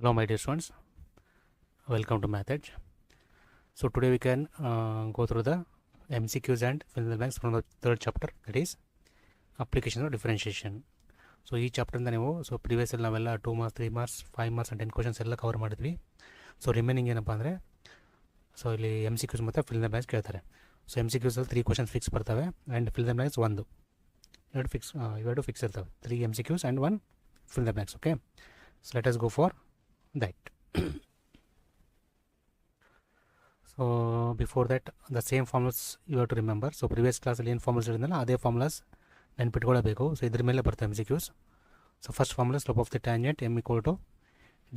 Hello my dear students, welcome to Math Edge. So today we can go through the MCQs and fill in the blanks from the third chapter, that is application of differentiation. So ಈ ಚಾಪ್ಟರ್ನ ನೀವು previous ಅಲ್ಲಿ ನಾವೆಲ್ಲ 2 marks 3 marks 5 marks and 10 questions ಎಲ್ಲ cover ಮಾಡಿದ್ವಿ. So remaining ಏನಪ್ಪ ಅಂದರೆ ಇಲ್ಲಿ MCQs ಮತ್ತು ಫಿಲ್ ಇನ್ ದ ಬ್ಲಾಂಕ್ಸ್ ಕೇಳ್ತಾರೆ. ಸೊ MCQs ಅಲ್ಲಿ 3 ಕ್ವಶನ್ಸ್ ಫಿಕ್ಸ್ ಬರ್ತವೆ and fill in the blanks ಇವೆರಡು ಫಿಕ್ಸ್ ಇರ್ತವೆ. 3 MCQs and 1 fill in the blanks. Okay, so let us go for that. So before that the same formulas you have to remember. So previous class ಅಲ್ಲಿ ಏನು formulas ಹೇಳಿದ್ನಲ್ಲ ಅದೇ formulas ನೆನ್ಪಿಟ್ಕೊಳ್ಳಬೇಕು. So ಇದ್ರ ಮೇಲೆ ಬರ್ತವೆ MCQs. So first formula slope of the tangent m equal to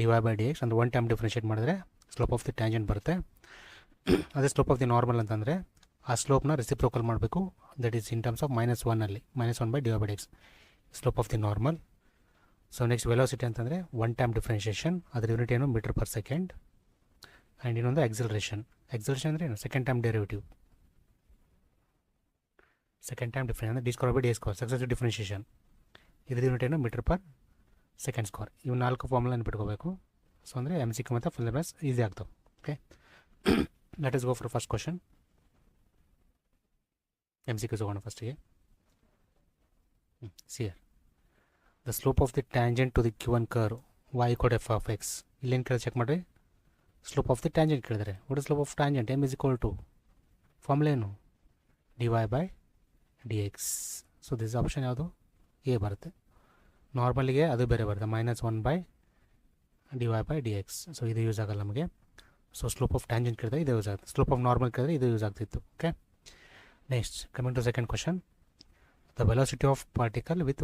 dy by dx ಅಂದರೆ one time differentiate ಮಾಡಿದ್ರೆ slope of the tangent ಬರುತ್ತೆ. ಅದೇ ಸ್ಲೋಪ್ ಆಫ್ ದಿ ನಾರ್ಮಲ್ ಅಂತಂದರೆ ಆ ಸ್ಲೋಪ್ನ ರೆಸಿಪ್ರೋಕಲ್ ಮಾಡಬೇಕು. That is in terms of -1 -1 by dy by dx slope of the normal. So next velocity ಅಂತಂದರೆ one time differentiation, ಅದರ unit ಏನು meter per second. And ಇನ್ನೊಂದು acceleration ಅಂದರೆ ಏನು second time derivative. Second time difference ಅಂದರೆ D square by D square successive differentiation, ಇದ್ರ unit ಏನು meter per second square. ಇವು 4 ಫಾರ್ಮುಲಾ ನೆನ್ಪಿಟ್ಕೋಬೇಕು. ಸೊ ಅಂದರೆ MCQ ಮತ್ತು ಫುಲ್ ಬ್ಲಾಂಕ್ಸ್ ಈಸಿ ಆಗ್ತವೆ. Okay, let us go for first question. MCQ ಹೋಗೋಣ ಫಸ್ಟಿಗೆ. ಸಿಯರ್ the slope of the tangent to the given curve y equal f of x. ಇಲ್ಲೇನು ಕೇಳಿ ಚೆಕ್ ಮಾಡಿರಿ. ಸ್ಲೋಪ್ ಆಫ್ ದಿ ಟ್ಯಾಂಜೆಂಟ್ ಕೇಳಿದರೆ what is slope of tangent m is equal to formula ಏನು dy by dx. So this option ಯಾವುದು A ಬರುತ್ತೆ. ನಾರ್ಮಲಿಗೆ ಅದು ಬೇರೆ ಬರುತ್ತೆ -1 by dy by dx. So ಇದು ಯೂಸ್ ಆಗಲ್ಲ ನಮಗೆ. ಸೊ ಸ್ಲೋಪ್ ಆಫ್ ಟ್ಯಾಂಜೆಂಟ್ ಕೇಳಿದ್ರೆ ಇದು ಯೂಸ್ ಆಗುತ್ತೆ, ಸ್ಲೋಪ್ ಆಫ್ ನಾರ್ಮಲ್ ಕೇಳಿದ್ರೆ ಇದು ಯೂಸ್ ಆಗ್ತಿತ್ತು. Okay, next coming to second question. The velocity of particle with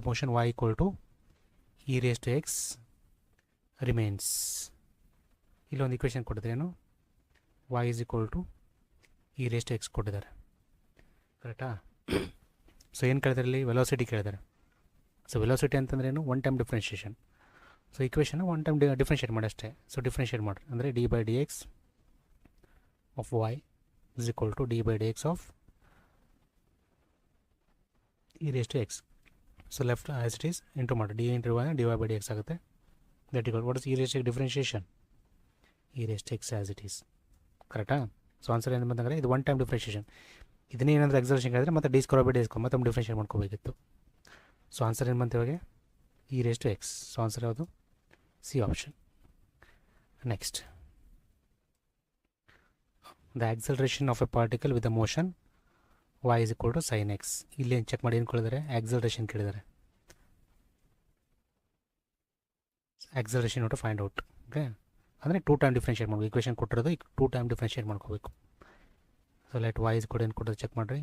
motion y equal to e raised to x remains. ಇಲ್ಲೊಂದು ಇಕ್ವೇಷನ್ ಕೊಟ್ಟಿದ್ದಾರೆ, ಏನು y is equal to e raised to x ಕೊಟ್ಟಿದ್ದಾರೆ, ಕರೆಕ್ಟಾ? So ಏನು ಕೇಳಿದಾರೆ ಇಲ್ಲಿ velocity ಕೇಳಿದ್ದಾರೆ. So velocity ಅಂತಂದ್ರೆ ಏನು one time differentiation. So equation one time differentiate ಮಾಡಿ ಅಷ್ಟೇ. ಸೊ ಡಿಫ್ರೆನ್ಷಿಯೇಟ್ ಮಾಡಿರಿ ಅಂದರೆ D by D X of y is equal to D by D X of e raised to x. So left as it is into ಮಾಡಿ D into y dy by dx ಆಗುತ್ತೆ. That equal what is e raised to x differentiation e raised to x as it is, ಕರೆಕ್ಟಾ? So answer ಏನು ಬಂದಂದರೆ ಇದು one time differentiation. ಇದನ್ನೇ ಏನಾದರೂ acceleration ಹೇಳಿದ್ರೆ ಮತ್ತೆ D square by D square ಮತ್ತೆ differentiate ಮಾಡ್ಕೋಬೇಕಿತ್ತು. ಸೊ ಆನ್ಸರ್ ಏನು ಬಂತು ಇವಾಗ e raised to x. So answer ಯಾವುದು C option. Next the acceleration of a particle with a motion y is equal to sin x. ಇಲ್ಲಿ ಏನು check ಮಾಡಿ ಏನು ಕೇಳಿದ್ದಾರೆ, ಆಕ್ಸಲರೇಷನ್ ಕೇಳಿದ್ದಾರೆ. Acceleration to find out. Okay, ಅಂದರೆ 2 ಟೈಮ್ ಡಿಫ್ರೆನ್ಷಿಯೇಟ್ ಮಾಡಬೇಕು. Equation ಕೊಟ್ಟಿರೋದು 2 ಟೈಮ್ ಡಿಫ್ರೆನ್ಷಿಯೇಟ್ ಮಾಡ್ಕೋಬೇಕು. ಸೊ ಲೆಟ್ y is ಏನು ಕೊಡೋದು ಚೆಕ್ ಮಾಡಿರಿ,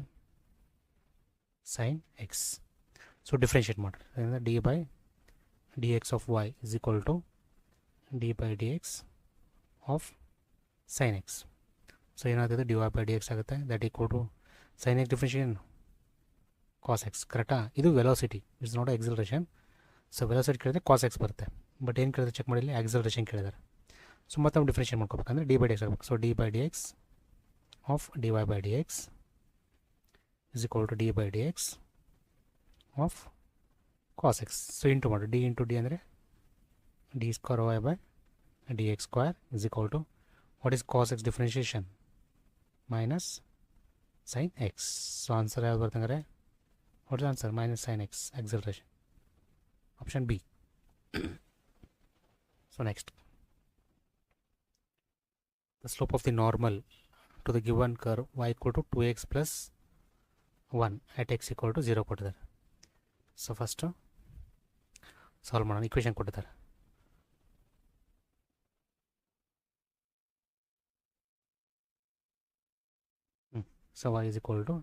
sin x. ಸೊ ಡಿಫ್ರೆನ್ಷಿಯೇಟ್ ಮಾಡಿರಿ ಅಂದರೆ D by D X of y is equal to D by D X of sin x. So ಏನಾಗ್ತದೆ D Y by D X ಆಗುತ್ತೆ. That equal to sin x differentiation cos x, ಕರೆಕ್ಟಾ? ಇದು velocity, it's not acceleration. So velocity ಕೇಳಿದ್ರೆ cos x ಬರುತ್ತೆ. But ಏನು ಕೇಳಿದ್ರೆ check ಮಾಡಿ, acceleration ಕೇಳಿದ್ದಾರೆ. ಸೊ ಮತ್ತೆ ನಾವು ಡಿಫ್ರೆನ್ಷಿಯೇಟ್ ಮಾಡ್ಕೋಬೇಕಂದ್ರೆ ಡಿ ಬೈ ಡಿ ಎಕ್ಸ್ ಆಗಬೇಕು. So D by D X of d Y by D x is equal to d by D X of cos x. So into ಮಾಡಿ D into d ಅಂದರೆ D square y by D x square is equal to what is cos x differentiation minus sin x. So answer ಯಾವ್ದು ಬರ್ತಂದರೆ what is answer minus sin x acceleration, option B. So next the slope of the normal to the given curve y equal to 2x plus 1 at x equal to 0 ಕೊಟ್ಟಿದ್ದಾರೆ. So first solve ಮಾಡೋಣ. Equation ಕೊಟ್ಟಿದ್ದಾರೆ. So y is equal to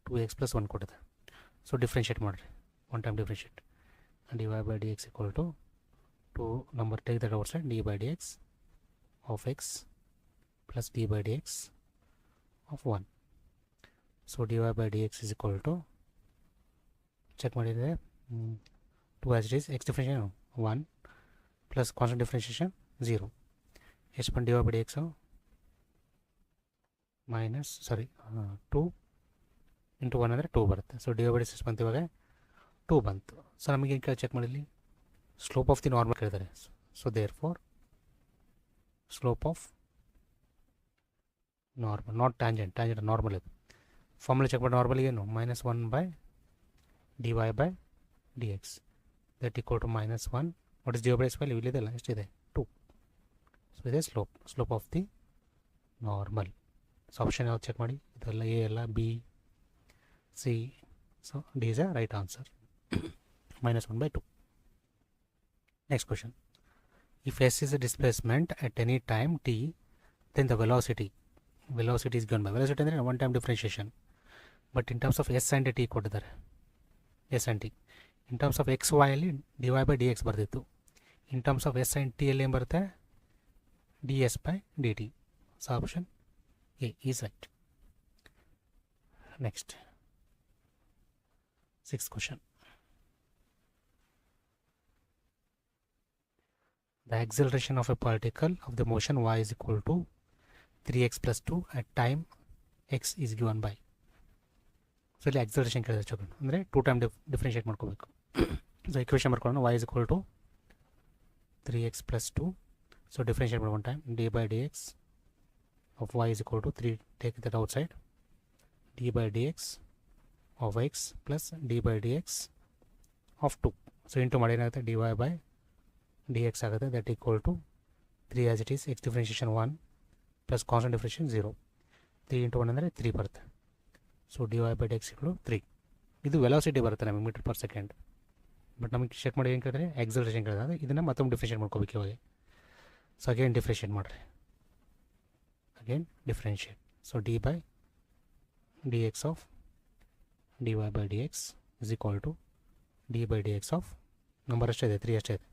2x plus 1 ಕೊಟ್ಟಿದ್ದಾರೆ. So differentiate ಮಾಡಿರಿ, one time differentiate dy by dx equal to 2 number take that outside d by dx of x plus d by dx of 1. So dy by dx is equal to check ಮಾಡಿದರೆ 2 as it is, x differentiation 1 plus constant differentiation 0. ಎಷ್ಟು ಬಂದು dy by dx minus 2 into 1 ಅಂದರೆ 2 ಬರುತ್ತೆ. So dy by dx ಬಂತು ಇವಾಗ 2 ಬಂತು. So ನಮಗೆ ಏನು ಕೇಳಿ ಚೆಕ್ ಮಾಡಿಲ್ಲಿ ಸ್ಲೋಪ್ ಆಫ್ ದಿ ನಾರ್ಮಲ್ ಕೇಳಿದ್ದಾರೆ. So therefore slope of normal, not tangent, tangent normal ಇದು. ಫಾರ್ಮುಲಾ ಚೆಕ್ ಮಾಡಿ. ನಾರ್ಮಲ್ ಏನು -1/dy/dx that equal to -1. What is dy by x value ಇಲ್ಲಿದೆಲ್ಲ ಎಷ್ಟಿದೆ 2. ಸೊ ಇದೆ slope of the normal. So option ಯಾವ್ದು check ಮಾಡಿ. ಇದೆಲ್ಲ A ಎಲ್ಲ B C. So D is a right answer, -1/2. Next question. If s is a displacement at any time t, then the velocity is given by, velocity ಅಂದರೆ one time differentiation, but in terms of s and t ಕೊಟ್ಟಿದ್ದಾರೆ. s and t in terms of x y ಅಲ್ಲಿ dy/dx ಬರ್ತಿತ್ತು. in terms of s and t ಅಲ್ಲಿ ಏನು ಬರುತ್ತೆ ds/dt. So option A is right. Next, 6th question. The acceleration of a particle of the motion y is equal to 3x plus 2 at time x is given by. So ಇಲ್ಲಿ acceleration ಕೇಳಿದ್ರೆ ಚಲೋ ಅಂದರೆ 2 time differentiate ಮಾಡ್ಕೋಬೇಕು. So equation ಮಾಡ್ಕೊಳ್ಳೋಣ. y is equal to 3x plus 2. So differentiate ಮಾಡಿ 1 time d/dx of y is equal to 3, take that outside, d/dx of x plus d/dx of 2. So into ಮಾಡಿ ಏನಾಗುತ್ತೆ dy/dx ಆಗುತ್ತೆ. That equal to 3 as it is, x differentiation 1 plus constant differentiation 0. 3 into 1 ಅಂದರೆ 3 ಬರುತ್ತೆ. So dy/dx equal 3. ಇದು velocity ಬರುತ್ತೆ ನಮಗೆ metre per second. But ನಮಗೆ check ಮಾಡಿ ಏನು ಕೇಳಿದ್ರೆ ಆಕ್ಸಲರೇಷನ್ ಕೇಳಿದ್ರೆ ಅಂದರೆ ಇದನ್ನು ಮತ್ತೊಮ್ಮೆ ಡಿಫ್ರೆನ್ಷಿಯೇಟ್ ಮಾಡ್ಕೋಬೇಕು ಇವಾಗ. ಸೊ ಅಗೇನ್ ಡಿಫ್ರೆನ್ಷಿಯೇಟ್ ಮಾಡಿರಿ, again differentiate. So d/dx of dy/dx is equal to d/dx of number ಅಷ್ಟೇ ಇದೆ 3 ಅಷ್ಟೇ ಇದೆ.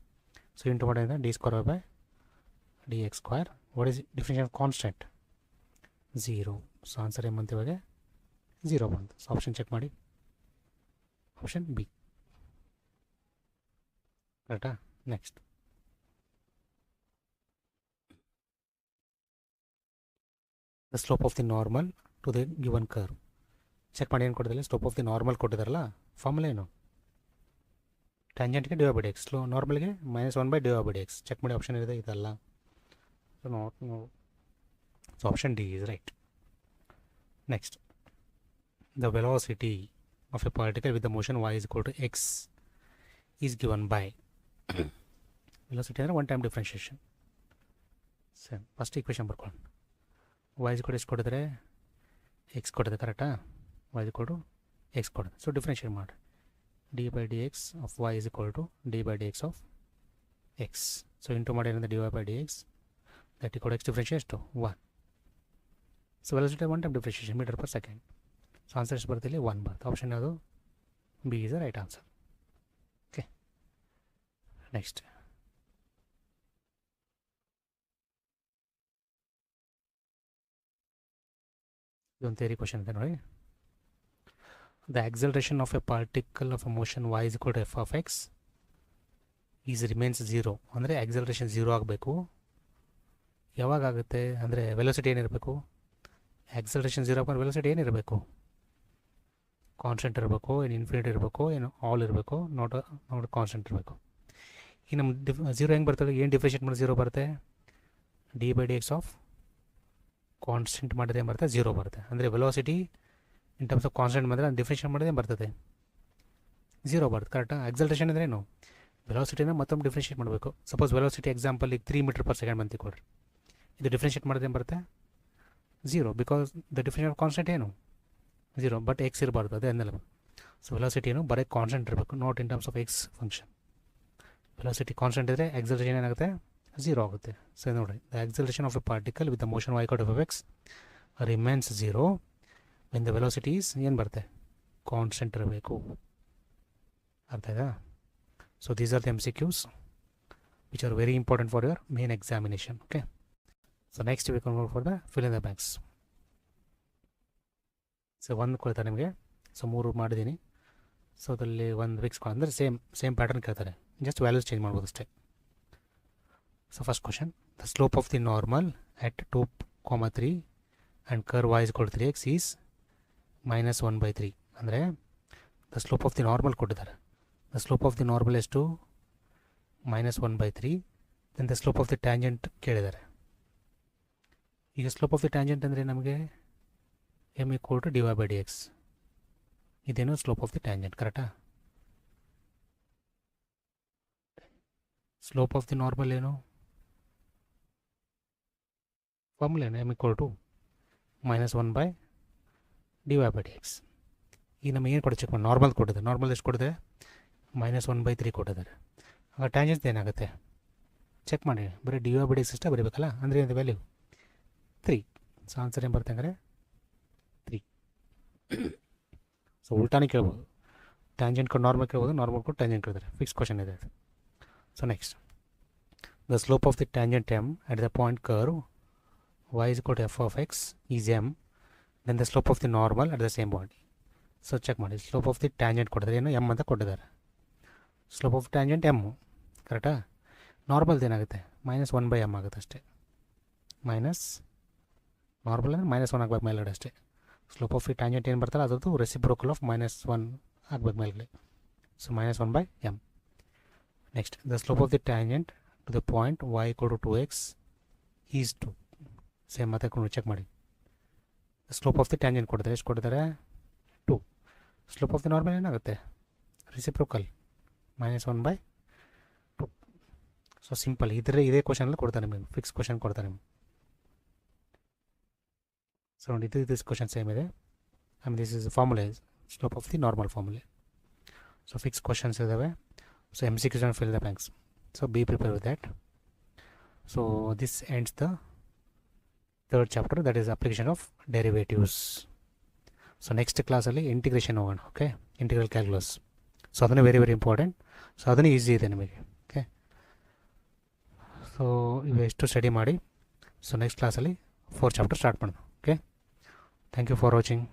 ಸೊ ಇಂಟು ಮಾಡಿದ್ರೆ d²/dx². What is differentiation constant 0. So answer ಏನು ಬಂತು ಇವಾಗ 0 ಬಂತು. ಸೊ ಆಪ್ಷನ್ ಚೆಕ್ ಮಾಡಿ, ಆಪ್ಷನ್ ಬಿ ಕರೆಕ್ಟಾ. Next, the slope of the normal to the given curve. Check ಮಾಡಿ ಏನು ಕೊಟ್ಟಿದ್ದಾರೆ, ಸ್ಲೋಪ್ ಆಫ್ ದಿ ನಾರ್ಮಲ್ ಕೊಟ್ಟಿದ್ದಾರಲ್ಲ, ಫಾರ್ಮುಲಾ ಏನು ಟ್ಯಾಂಜೆಂಟ್ಗೆ dy/dx, ಸ್ಲೋ ನಾರ್ಮಲ್ಗೆ -1/dy/dx. ಚೆಕ್ ಮಾಡಿ ಆಪ್ಷನ್ ಇದೆ ಇದಲ್ಲ. So not no. So option D is right. Next, the velocity of a particle with the motion y is equal to x is given by. Velocity ಅಂದರೆ one time differentiation. Same first equation ಬರ್ಕೊಂಡು y is equal to ಎಷ್ಟು ಕೊಟ್ಟಿದ್ದಾರೆ x ಕೊಟ್ಟಿದೆ ಕರೆಕ್ಟಾ. y is equal to x ಕೊಟ್ಟಿದೆ. So differentiate ಮಾಡಿ d/dx of y is equal to d/dx of x. So into ಮಾಡಿ ಏನಂದ್ರೆ dy/dx that equal x differentiate ಎಷ್ಟು 1. So velocity one time differentiation metre per second. So answer ಎಷ್ಟು ಬರ್ತಿಲ್ಲಿ 1 ಬರುತ್ತೆ. Option ಯಾವುದು B is the right answer. Okay, next, ಇದೊಂದು theory question ಇದೆ ನೋಡಿ. The acceleration of a particle of a motion y is equal to f of x is remains 0. ಅಂದರೆ acceleration 0 ಆಗಬೇಕು. ಯಾವಾಗ ಆಗುತ್ತೆ ಅಂದರೆ ವೆಲಾಸಿಟಿ ಏನಿರಬೇಕು, ಆಕ್ಸಲರೇಷನ್ 0 ಆಗಿ ವೆಲಾಸಿಟಿ ಏನಿರಬೇಕು, ಕಾನ್ಸ್ಟೆಂಟ್ ಇರಬೇಕು, ಏನು ಇನ್ಫಿನಿಟಿ ಇರಬೇಕು, ಏನು ಆಲ್ ಇರಬೇಕು, ನಾಟ್ ಕಾನ್ಸ್ಟೆಂಟ್ ಇರಬೇಕು. ಈ ನಮ್ಮ 0 ಹೆಂಗೆ ಬರ್ತದೆ, ಏನು ಡಿಫ್ರೆನ್ಷಿಯೇಟ್ ಮಾಡಿ 0 ಬರುತ್ತೆ, d/dx ಆಫ್ ಕಾನ್ಸ್ಟೆಂಟ್ ಮಾಡಿದ್ರೆ ಏನು ಬರುತ್ತೆ 0 ಬರುತ್ತೆ. ಅಂದರೆ velocity in terms of constant ಮಾಡಿದ್ರೆ ಡಿಫ್ರೆನ್ಷಿಯೇಟ್ ಮಾಡಿದ್ರೆ ಬರ್ತದೆ 0 ಬರುತ್ತೆ ಕರೆಕ್ಟಾ. ಆಕ್ಸಲರೇಷನ್ ಅಂದರೆ ಏನು, ವೆಲಾಸಿಟಿನ ಮತ್ತೊಮ್ಮೆ ಡಿಫ್ರೆನ್ಷಿಯೇಟ್ ಮಾಡಬೇಕು. ಸಪೋಸ್ ವೆಲಾಸಿಟಿ ಎಕ್ಸಾಂಪಲ್ ಈಗ 3 ಮೀಟರ್ ಪರ್ ಸೆಕೆಂಡ್ ಬಂತು ಕೊಡ್ರಿ, ಇದು ಡಿಫ್ರೆನ್ಷಿಯೇಟ್ ಮಾಡಿದ್ರೆ ಏನು ಬರುತ್ತೆ 0, ಬಿಕಾಸ್ ದ ಡಿಫ್ರೆನ್ಷಿಯೇಟ್ ಕಾನ್ಸ್ಟೆಂಟ್ ಏನು 0, ಬಟ್ ಎಕ್ಸ್ ಇರಬಾರ್ದು, ಅದೇ ಅಂದಲ್ಲ. ಸೊ ವೆಲಾಸಿಟಿ ಏನು ಬರೀ ಕಾನ್ಸ್ಟೆಂಟ್ ಇರಬೇಕು, not in terms of x function. Velocity constant ಇದ್ದರೆ ಆಕ್ಸಲರೇಷನ್ ಏನಾಗುತ್ತೆ 0 ಆಗುತ್ತೆ. ಸೊ ನೋಡಿ, the acceleration of a particle with the motion y equal to f of x remains 0 when the velocity is ಏನು ಬರುತ್ತೆ constant ಇರಬೇಕು. ಅರ್ಥ ಆಯ್ತಾ. So these are the MCQs which are very important for your main examination. Okay, so next we can go for the fill in the banks. So 1 ಕೊಡ್ತಾರೆ ನಿಮಗೆ. So 3 ಮಾಡಿದ್ದೀನಿ. So ಅದರಲ್ಲಿ 1 fix ಅಂದರೆ ಸೇಮ್ ಪ್ಯಾಟರ್ನ್ ಕೇಳ್ತಾರೆ, just values change ಮಾಡ್ಬೋದು ಅಷ್ಟೇ. So first question, the slope of the normal at 2,3 and curve y is equal to 3x is -1/3. ಅಂದರೆ the slope of the normal ಕೊಟ್ಟಿದ್ದಾರೆ. The slope of the normal ಎಷ್ಟು -1/3 then the slope of the tangent ಕೇಳಿದ್ದಾರೆ. ಈಗ slope of the tangent ಅಂದರೆ ನಮಗೆ m equal to dy by D x, ಇದೇನು slope of the tangent, ಕರೆಕ್ಟಾ? Slope of the normal ಏನು? Formula ಏನು? M equal to -1 by dy by D X. ಈಗ ನಮಗೆ ಏನು ಕೊಟ್ಟು ಚೆಕ್ ಮಾಡಿ, ನಾರ್ಮಲ್ ಕೊಟ್ಟಿದೆ. ನಾರ್ಮಲ್ ಎಷ್ಟು ಕೊಟ್ಟಿದೆ? -1/3 ಕೊಟ್ಟಿದ್ದಾರೆ. ಆಗ ಟ್ಯಾಂಜೆಂಟ್ ಏನಾಗುತ್ತೆ ಚೆಕ್ ಮಾಡಿ. ಬರೀ dy ಬೈ ಡಿ ಎಕ್ಸ್ ಅಷ್ಟೇ ಬರೀಬೇಕಲ್ಲ, ಅಂದರೆ ಏನು ವ್ಯಾಲ್ಯೂ 3. ಸೊ ಆನ್ಸರ್ ಏನು ಬರುತ್ತೆ ಹಂಗಾರೆ 3. ಸೊ ಉಲ್ಟಾನೇ ಕೇಳ್ಬೋದು, ಟ್ಯಾಂಜೆಂಟ್ ಕೊಟ್ಟು ನಾರ್ಮಲ್ ಕೇಳ್ಬೋದು, ನಾರ್ಮಲ್ ಕೊಟ್ಟು ಟ್ಯಾಂಜೆಂಟ್ ಕೇಳಿದ್ರೆ ಫಿಕ್ಸ್ ಕ್ವಶನ್ ಇದೆ ಅದು. So next, the slope of the tangent m at the point curve y is equal to f of x is m, then the slope of the normal at the same point. So check ಮಾಡಿ, slope of the tangent ಕೊಟ್ಟಿದ್ದಾರೆ, ಏನು m ಅಂತ ಕೊಟ್ಟಿದ್ದಾರೆ. Slope of tangent m, ಕರೆಕ್ಟಾ? ನಾರ್ಮಲ್ದು ಏನಾಗುತ್ತೆ? -1/m ಆಗುತ್ತೆ ಅಷ್ಟೇ. Normal ಅಂದರೆ -1 ಆಗಬೇಕು ಮೇಲ್ಗಡೆ ಅಷ್ಟೇ. ಸ್ಲೋಪ್ ಆಫ್ ದಿ ಟ್ಯಾಂಜೆಂಟ್ ಏನು ಬರ್ತಲ್ಲ ಅದ್ರದ್ದು ರೆಸಿಪ್ರೋಕಲ್ ಆಫ್ -1 ಆಗಬೇಕು ಮೇಲ್ಗಡೆ. So -1/m. Next, the slope of the tangent to the point y equal to 2x is 2. Same ಮತ್ತೆ ಚೆಕ್ ಮಾಡಿ. ಸ್ಲೋಪ್ ಆಫ್ ದಿ ಟ್ಯಾಂಜೆಂಟ್ ಕೊಡ್ತಾರೆ, ಎಷ್ಟು ಕೊಡ್ತಾರೆ? 2. ಸ್ಲೋಪ್ ಆಫ್ ದಿ ನಾರ್ಮಲ್ ಏನಾಗುತ್ತೆ? ರೆಸಿಪ್ರೋಕಲ್ -1/2. ಸೊ ಸಿಂಪಲ್, ಇದೇ ಕ್ವಶನಲ್ಲಿ ಕೊಡ್ತಾರೆ ನಿಮಗೆ, ಫಿಕ್ಸ್ ಕ್ವಶನ್ ಕೊಡ್ತಾರೆ ನಿಮಗೆ. ಸೊ ನೋಡಿ, ದಿಸ್ ಕ್ವಶನ್ ಸೇಮ್ ಇದೆ. This is formula, slope of the normal formula. So fix questions ಇದ್ದಾವೆ. So MCQs and fill the blanks. So be prepared with that. So this ends the third chapter, that is application of derivatives. So next class ಅಲ್ಲಿ integration ಹೋಗೋಣ. Okay, integral calculus. So ಅದನ್ನೇ very important. So ಅದನ್ನೇ easy ಇದೆ ನಿಮಗೆ. Okay, so ಇವೆಷ್ಟು study ಮಾಡಿ. So next ಕ್ಲಾಸಲ್ಲಿ 4th chapter start ಮಾಡೋಣ. Okay, thank you for watching.